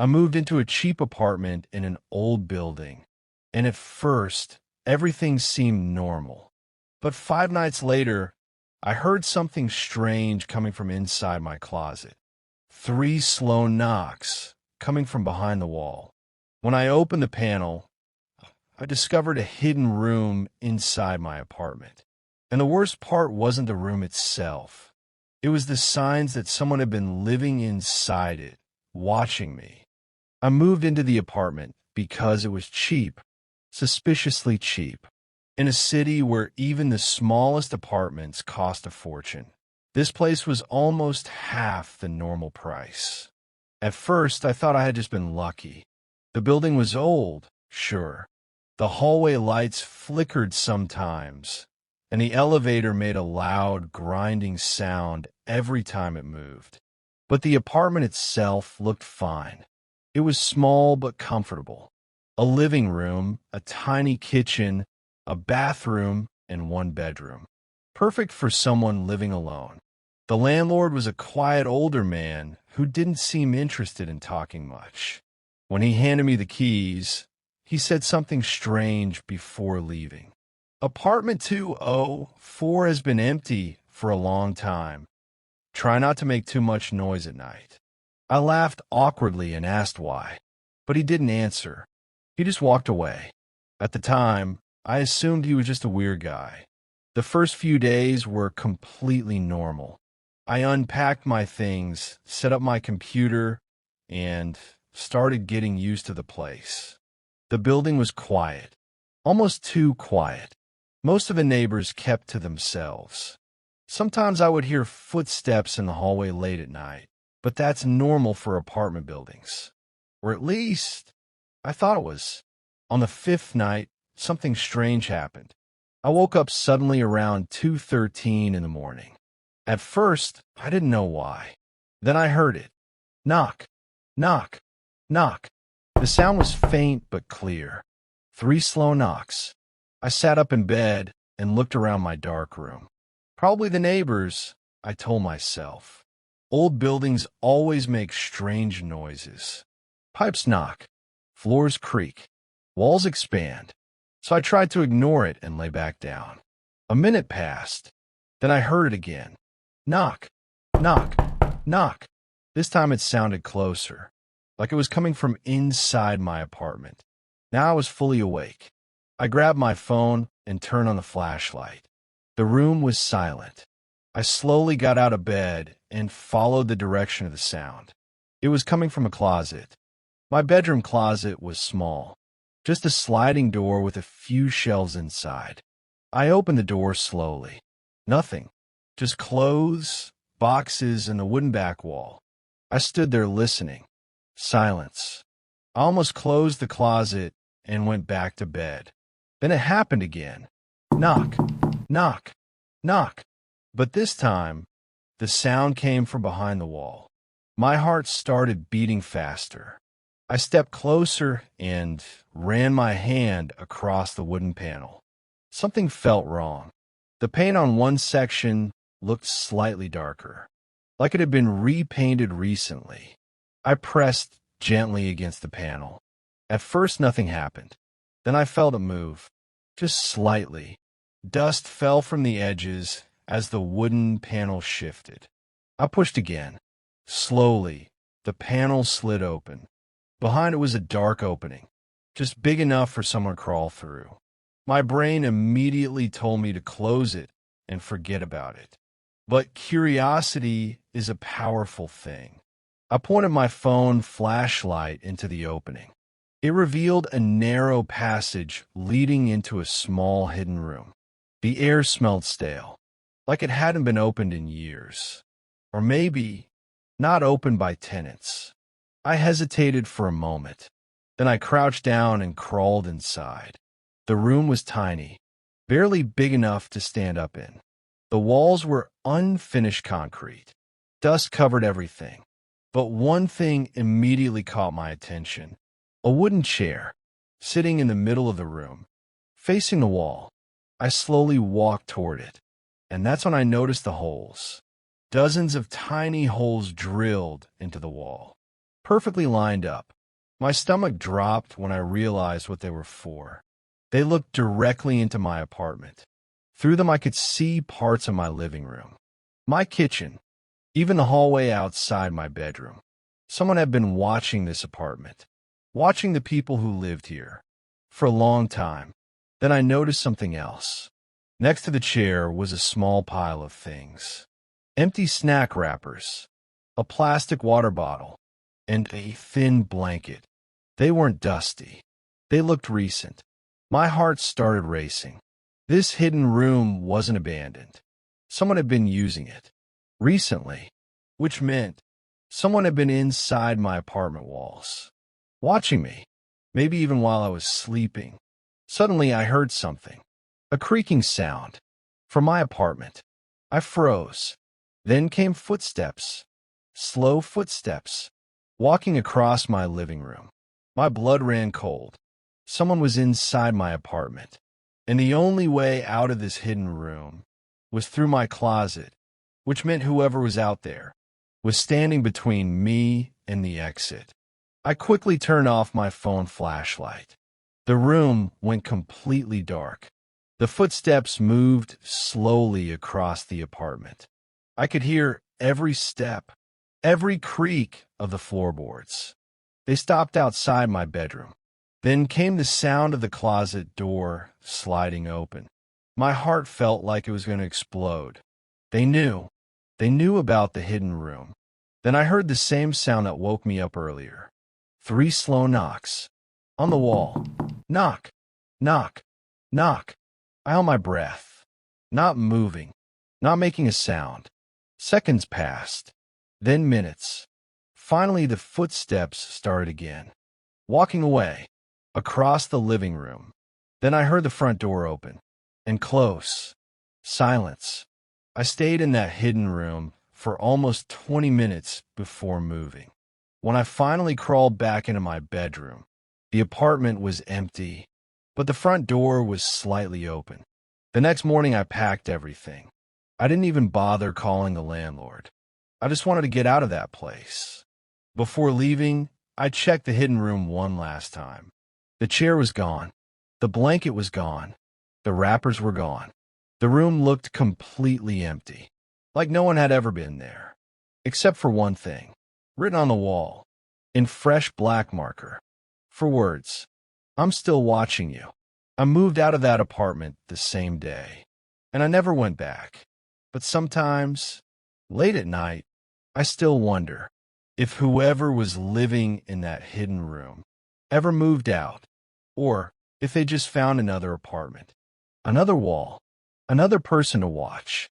I moved into a cheap apartment in an old building, and at first, everything seemed normal. But 5 nights later, I heard something strange coming from inside my closet. 3 slow knocks coming from behind the wall. When I opened the panel, I discovered a hidden room inside my apartment. And the worst part wasn't the room itself. It was the signs that someone had been living inside it, watching me. I moved into the apartment because it was cheap, suspiciously cheap, in a city where even the smallest apartments cost a fortune. This place was almost half the normal price. At first, I thought I had just been lucky. The building was old, sure. The hallway lights flickered sometimes, and the elevator made a loud, grinding sound every time it moved. But the apartment itself looked fine. It was small but comfortable. A living room, a tiny kitchen, a bathroom, and 1 bedroom. Perfect for someone living alone. The landlord was a quiet older man who didn't seem interested in talking much. When he handed me the keys, he said something strange before leaving. Apartment 204 has been empty for a long time. Try not to make too much noise at night. I laughed awkwardly and asked why, but he didn't answer. He just walked away. At the time, I assumed he was just a weird guy. The first few days were completely normal. I unpacked my things, set up my computer, and started getting used to the place. The building was quiet, almost too quiet. Most of the neighbors kept to themselves. Sometimes I would hear footsteps in the hallway late at night, but that's normal for apartment buildings. Or at least, I thought it was. On the 5th night, something strange happened. I woke up suddenly around 2:13 in the morning. At first, I didn't know why. Then I heard it. Knock, knock, knock. The sound was faint but clear. 3 slow knocks. I sat up in bed and looked around my dark room. Probably the neighbors, I told myself. Old buildings always make strange noises. Pipes knock. Floors creak. Walls expand. So I tried to ignore it and lay back down. A minute passed. Then I heard it again. Knock, knock, knock. This time it sounded closer, like it was coming from inside my apartment. Now I was fully awake. I grabbed my phone and turned on the flashlight. The room was silent. I slowly got out of bed and followed the direction of the sound. It was coming from a closet. My bedroom closet was small, just a sliding door with a few shelves inside. I opened the door slowly. Nothing, just clothes, boxes, and a wooden back wall. I stood there listening. Silence. I almost closed the closet and went back to bed. Then it happened again. Knock, knock, knock. But this time, the sound came from behind the wall. My heart started beating faster. I stepped closer and ran my hand across the wooden panel. Something felt wrong. The paint on one section looked slightly darker, like it had been repainted recently. I pressed gently against the panel. At first, nothing happened. Then I felt it move, just slightly. Dust fell from the edges as the wooden panel shifted. I pushed again. Slowly, the panel slid open. Behind it was a dark opening, just big enough for someone to crawl through. My brain immediately told me to close it and forget about it. But curiosity is a powerful thing. I pointed my phone flashlight into the opening. It revealed a narrow passage leading into a small hidden room. The air smelled stale, like it hadn't been opened in years. Or maybe not opened by tenants. I hesitated for a moment. Then I crouched down and crawled inside. The room was tiny, barely big enough to stand up in. The walls were unfinished concrete. Dust covered everything. But one thing immediately caught my attention. A wooden chair, sitting in the middle of the room, facing the wall. I slowly walked toward it, and that's when I noticed the holes. Dozens of tiny holes drilled into the wall. perfectly lined up. My stomach dropped when I realized what they were for. They looked directly into my apartment. Through them I could see parts of my living room, my kitchen, even the hallway outside my bedroom. Someone had been watching this apartment, watching the people who lived here, for a long time. Then I noticed something else. Next to the chair was a small pile of things. Empty snack wrappers, a plastic water bottle, and a thin blanket. They weren't dusty. They looked recent. My heart started racing. This hidden room wasn't abandoned. Someone had been using it recently, which meant someone had been inside my apartment walls, watching me, maybe even while I was sleeping. Suddenly I heard something, a creaking sound, from my apartment. I froze. Then came footsteps, slow footsteps, walking across my living room. My blood ran cold. Someone was inside my apartment, and the only way out of this hidden room was through my closet, which meant whoever was out there was standing between me and the exit. I quickly turned off my phone flashlight. The room went completely dark. The footsteps moved slowly across the apartment. I could hear every step, every creak of the floorboards. They stopped outside my bedroom. Then came the sound of the closet door sliding open. My heart felt like it was going to explode. They knew. They knew about the hidden room. Then I heard the same sound that woke me up earlier. 3 slow knocks. On the wall. Knock. Knock. Knock. I held my breath. Not moving. Not making a sound. Seconds passed. Then minutes. Finally, the footsteps started again. Walking away. Across the living room. Then I heard the front door open. And close. Silence. I stayed in that hidden room for almost 20 minutes before moving. When I finally crawled back into my bedroom, the apartment was empty, but the front door was slightly open. The next morning I packed everything. I didn't even bother calling the landlord. I just wanted to get out of that place. Before leaving, I checked the hidden room one last time. The chair was gone. The blanket was gone. The wrappers were gone. The room looked completely empty, like no one had ever been there, except for one thing, written on the wall, in fresh black marker, for words, "I'm still watching you." I moved out of that apartment the same day, and I never went back. But sometimes, late at night, I still wonder if whoever was living in that hidden room ever moved out, or if they just found another apartment, another wall, another person to watch.